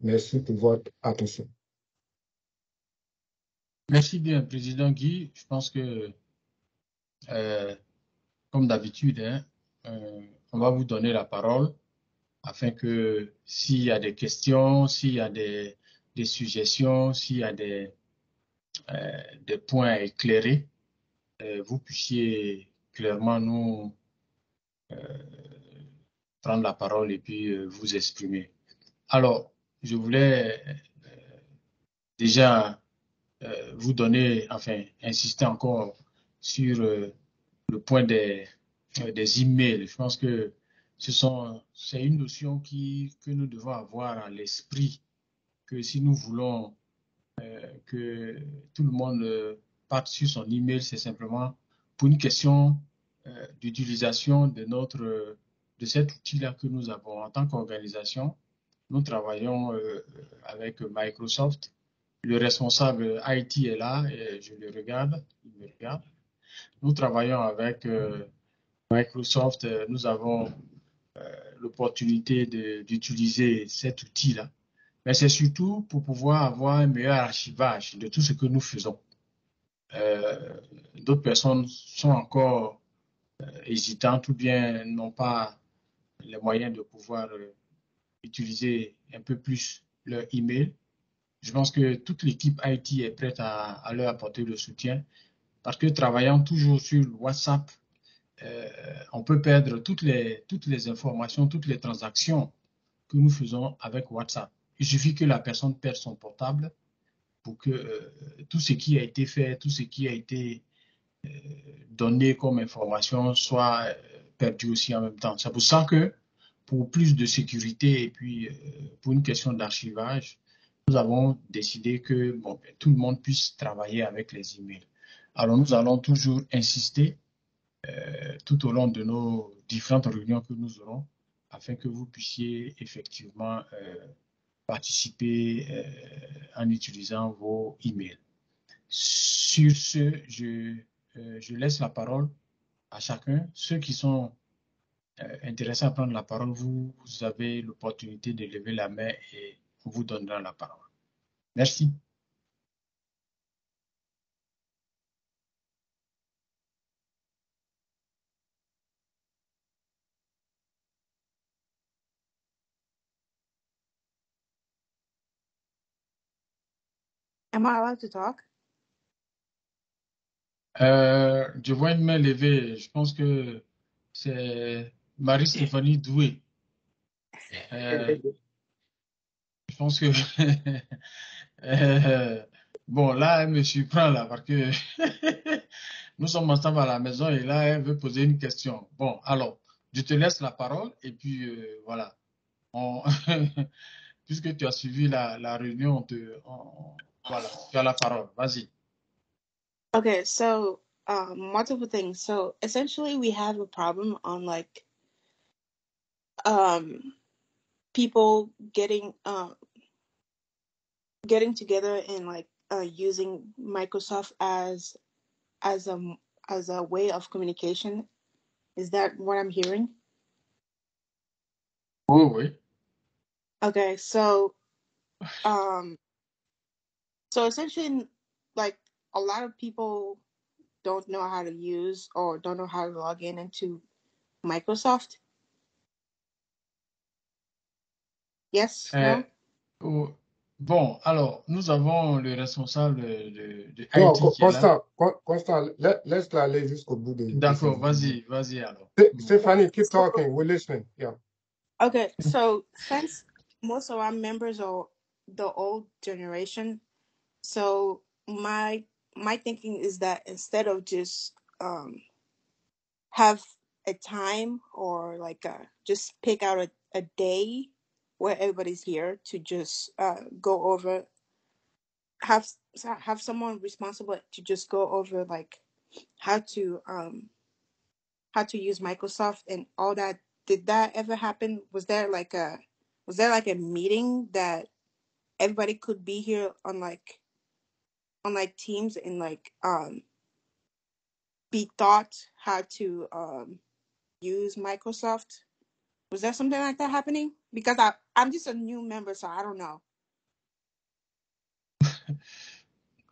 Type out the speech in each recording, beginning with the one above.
Merci pour votre attention. Merci bien, Président Guy. Je pense que, comme d'habitude, on va vous donner la parole afin que s'il y a des questions, s'il y a des suggestions, s'il y a des points à éclairer, vous puissiez clairement nous prendre la parole et puis vous exprimer. Alors, je voulais déjà vous donner, enfin, insister encore sur le point des emails. Je pense que c'est une notion que nous devons avoir à l'esprit, que si nous voulons que tout le monde parte sur son email, c'est simplement pour une question d'utilisation de cet outil-là que nous avons en tant qu'organisation. Nous travaillons avec Microsoft. Le responsable IT est là et je le regarde, il me regarde. Nous travaillons avec Microsoft. Nous avons l'opportunité d'utiliser cet outil-là. Mais c'est surtout pour pouvoir avoir un meilleur archivage de tout ce que nous faisons. D'autres personnes sont encore hésitantes ou bien n'ont pas les moyens de pouvoir utiliser un peu plus leur email. Je pense que toute l'équipe IT est prête à leur apporter le soutien parce que travaillant toujours sur WhatsApp, on peut perdre toutes les informations, toutes les transactions que nous faisons avec WhatsApp. Il suffit que la personne perde son portable pour que tout ce qui a été fait, tout ce qui a été donné comme information soit perdu aussi en même temps. C'est pour ça que pour plus de sécurité et puis pour une question d'archivage, nous avons décidé que bon, tout le monde puisse travailler avec les emails. Alors nous allons toujours insister tout au long de nos différentes réunions que nous aurons afin que vous puissiez effectivement participer en utilisant vos emails. Sur ce, je laisse la parole à chacun. Ceux qui sont intéressés à prendre la parole, vous avez l'opportunité de lever la main et on vous donnera la parole. Merci. Am I allowed to talk? Je vois une main levée. Je pense que c'est Marie-Stéphanie Doué. Je pense que bon, là, elle me surprend là parce que nous sommes ensemble à la maison et là, elle veut poser une question. Bon, alors, je te laisse la parole et puis voilà. Puisque tu as suivi la réunion, voilà, tu as la parole. Vas-y. Okay, so multiple things. So essentially, we have a problem on like people getting together and like using Microsoft as a way of communication. Is that what I'm hearing? Oh, oui. Okay, so essentially, like a lot of people don't know how to use or don't know how to log into Microsoft. Yes, no? Oh, bon, alors, nous avons le responsable de Non, IT qui est là. Constant, laisse-la aller jusqu'au bout de D'accord, ses vas-y alors. Stephanie, keep talking. We're listening. Yeah. Okay, so since most of our members are the old generation, so my thinking is that instead of just have a time or like just pick out a day where everybody's here to just go over, have someone responsible to just go over like how to use Microsoft and all that. Did that ever happen? Was there like a meeting that everybody could be here on like Teams and like be taught how to use Microsoft? Was there something like that happening? Because I'm just a new member, so I don't know.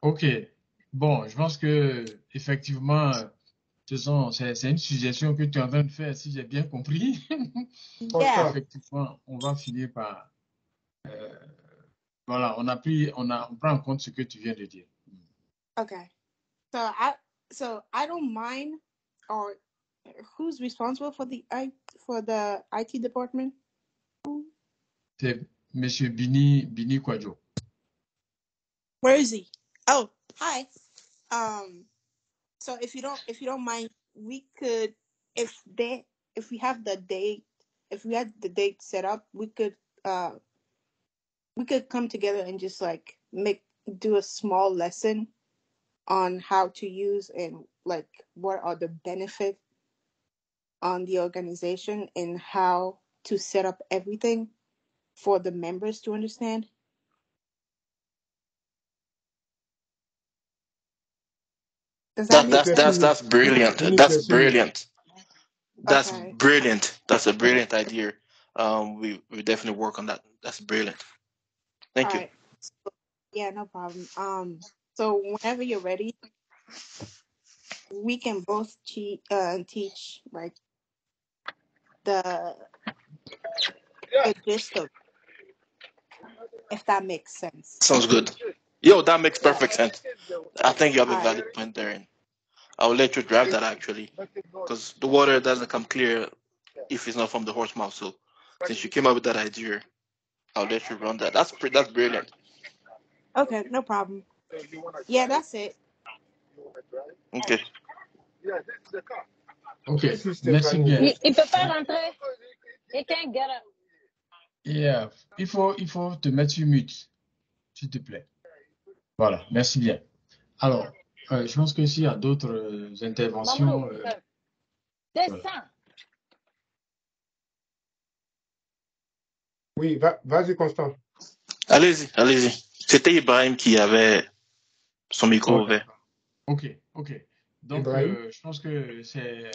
Ok. Bon, je pense que effectivement, c'est une suggestion que tu es en train de faire, si j'ai bien compris. Yeah. Constant. Effectivement, on va finir par, voilà, on prend en compte ce que tu viens de dire. Okay. So I don't mind. Or who's responsible for the IT department? C'est Monsieur Bini Kwadjo. Where is he? Oh, hi. So if you don't mind, we could, if they if we have the date if we had the date set up, we could come together and just like do a small lesson on how to use and like what are the benefits on the organization and how to set up everything for the members to understand. Does that make sense? Definitely. That's brilliant. Finish That's your senior. brilliant. That's Okay. brilliant. That's a brilliant idea. We definitely work on that. That's brilliant. All Thank you. right. So, yeah, no problem. So whenever you're ready, we can both teach like the the gist of, if that makes sense. Sounds good. Yo, that makes perfect sense. I think you have a All right. valid point there. And I'll let you drive that actually, because the water doesn't come clear if it's not from the horse mouth. So since you came up with that idea, I'll let you run that. That's brilliant. Okay, no problem. Yeah, that's it. Okay. Ok. Merci, Merci Stéphanie. bien. Il peut pas rentrer. He can't get up. Yeah. Il faut te mettre sur mute, s'il te plaît. Voilà. Merci bien. Alors, je pense que s'il y a d'autres interventions, Mamadou, voilà. descends. Oui, vas-y, Constant. Allez-y, allez-y. C'était Ibrahim qui avait son micro Ok. ouvert. Ok. Donc, Ibrahim. je pense que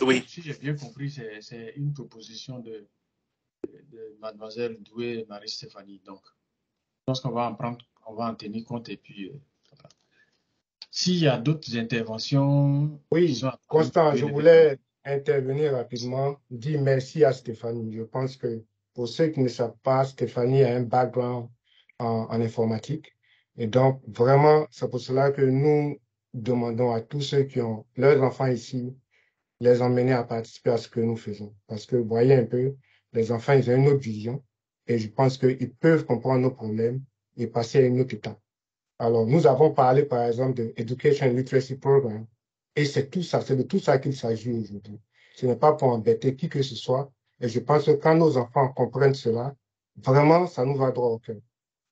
Oui. si j'ai bien compris, c'est une proposition de Mademoiselle Doué Marie-Stéphanie. Donc, je pense qu'on va en tenir compte et puis, voilà. S'il y a d'autres interventions qui Oui, sont attendues, vous Constant, pouvez je lever la main. voulais intervenir rapidement, dire merci à Stéphanie. Je pense que pour ceux qui ne savent pas, Stéphanie a un background en informatique. Et donc, vraiment, c'est pour cela que nous demandons à tous ceux qui ont leurs enfants ici, les emmener à participer à ce que nous faisons. Parce que, vous voyez un peu, les enfants, ils ont une autre vision. Et je pense qu'ils peuvent comprendre nos problèmes et passer à une autre étape. Alors, nous avons parlé, par exemple, de Education Literacy Program. Et c'est tout ça, c'est de tout ça qu'il s'agit aujourd'hui. Ce n'est pas pour embêter qui que ce soit. Et je pense que quand nos enfants comprennent cela, vraiment, ça nous va droit au cœur.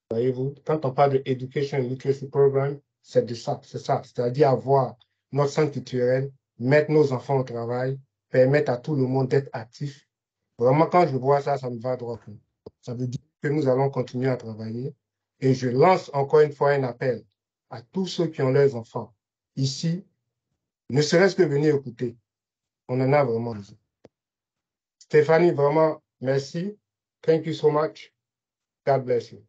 Voyez-vous, quand on parle de Education Literacy Program, c'est de ça, c'est ça. C'est-à-dire avoir notre centre culturel, mettre nos enfants au travail, permettre à tout le monde d'être actif. Vraiment, quand je vois ça, ça me va droit au cœur. Ça veut dire que nous allons continuer à travailler. Et je lance encore une fois un appel à tous ceux qui ont leurs enfants ici, ne serait-ce que venir écouter. On en a vraiment besoin. Stéphanie, vraiment, merci. Thank you so much. God bless you.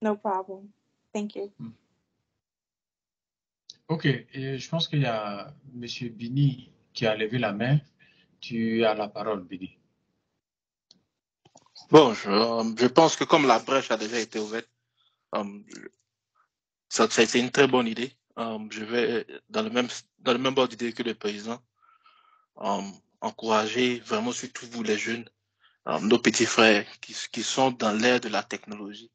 No problem. Thank you. Ok, et je pense qu'il y a Monsieur Bini qui a levé la main. Tu as la parole, Bini. Bon, je pense que comme la brèche a déjà été ouverte, ça a été une très bonne idée. Je vais dans le même ordre d'idée que le président, encourager vraiment surtout vous les jeunes, nos petits frères qui sont dans l'ère de la technologie,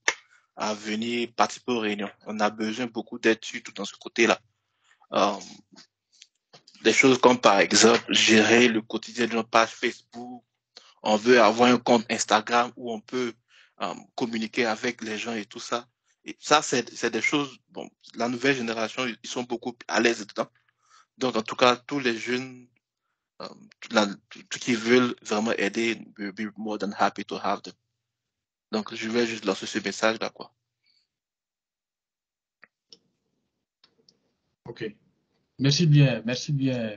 à venir participer aux réunions. On a besoin beaucoup d'aide surtout dans ce côté-là. Des choses comme par exemple gérer le quotidien de notre page Facebook. On veut avoir un compte Instagram où on peut communiquer avec les gens et tout ça. Et ça, c'est des choses, bon, la nouvelle génération, ils sont beaucoup à l'aise dedans. Donc, en tout cas, tous les jeunes qui veulent vraiment aider, will be more than happy to have them. Donc, je vais juste lancer ce message-là, quoi. Ok. Merci bien,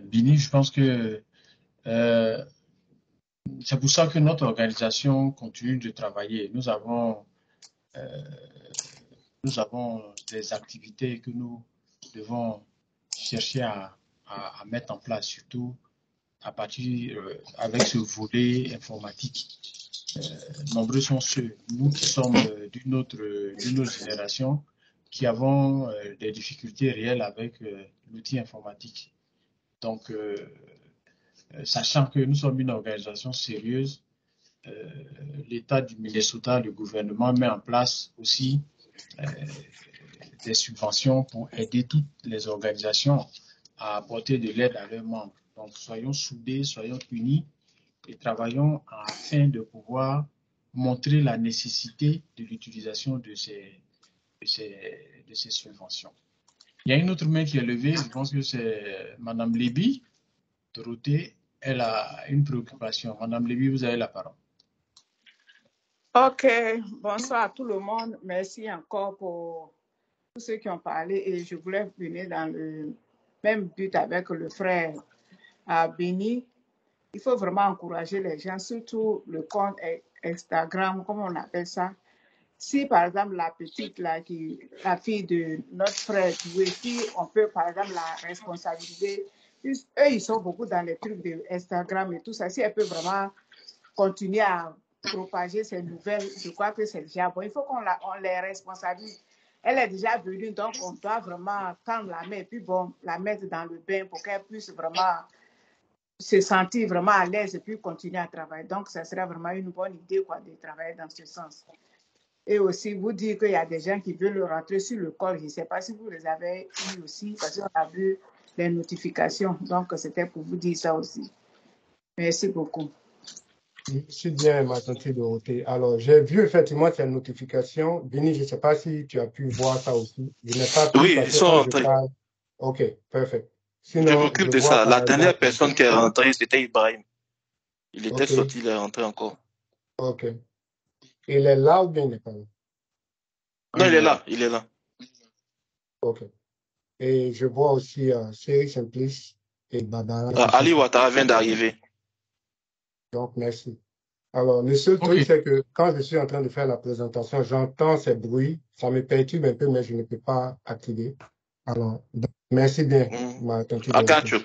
Bini. Je pense que c'est pour ça que notre organisation continue de travailler. Nous avons des activités que nous devons chercher à mettre en place, surtout à partir avec ce volet informatique. Nombreux sont ceux, nous qui sommes d'une autre génération, qui avons des difficultés réelles avec l'outil informatique. Donc, sachant que nous sommes une organisation sérieuse, l'État du Minnesota, le gouvernement met en place aussi des subventions pour aider toutes les organisations à apporter de l'aide à leurs membres. Donc, soyons soudés, soyons unis et travaillons afin de pouvoir montrer la nécessité de l'utilisation de ces subventions. Il y a une autre main qui est levée, je pense que c'est Madame Léby, Dorothée, elle a une préoccupation. Madame Léby, vous avez la parole. Ok, bonsoir à tout le monde. Merci encore pour tous ceux qui ont parlé et je voulais venir dans le même but avec le frère Béni. Il faut vraiment encourager les gens, surtout le compte Instagram, comme on appelle ça. Si par exemple la petite, là, la fille de notre frère, si on peut par exemple la responsabiliser, eux ils sont beaucoup dans les trucs de Instagram et tout ça, si elle peut vraiment continuer à propager ces nouvelles, je crois que c'est déjà bon. Il faut qu'on les responsabilise. Elle est déjà venue, donc on doit vraiment prendre la main et puis bon, la mettre dans le bain pour qu'elle puisse vraiment se sentir vraiment à l'aise et puis continuer à travailler. Donc, ça serait vraiment une bonne idée quoi, de travailler dans ce sens. Et aussi, vous dire qu'il y a des gens qui veulent rentrer sur le col. Je ne sais pas si vous les avez eu aussi, parce qu'on a vu les notifications. Donc, c'était pour vous dire ça aussi. Merci beaucoup. Merci bien, ma tante Dorothée. Alors, j'ai vu effectivement cette notification. Béni, je ne sais pas si tu as pu voir ça aussi. Je n'ai pas pu Oui, parce ils que sont quand je rentrés. parle. OK, parfait. Je Sinon, m'occupe je de vois ça. par La dernière exemple. personne qui est rentrée, c'était Ibrahim. Il était OK, sorti, il est rentré encore. OK. Il est là ou bien il n'est pas là? Non, il est là, il est là. OK. Et je vois aussi Chéri Simplice et Barbara. Ali Ouattara vient d'arriver. Donc, merci. Alors, le seul truc, c'est que quand je suis en train de faire la présentation, j'entends ces bruits. Ça me perturbe un peu, mais je ne peux pas activer. Alors, donc, merci bien, ma tante I got Dorothée. you.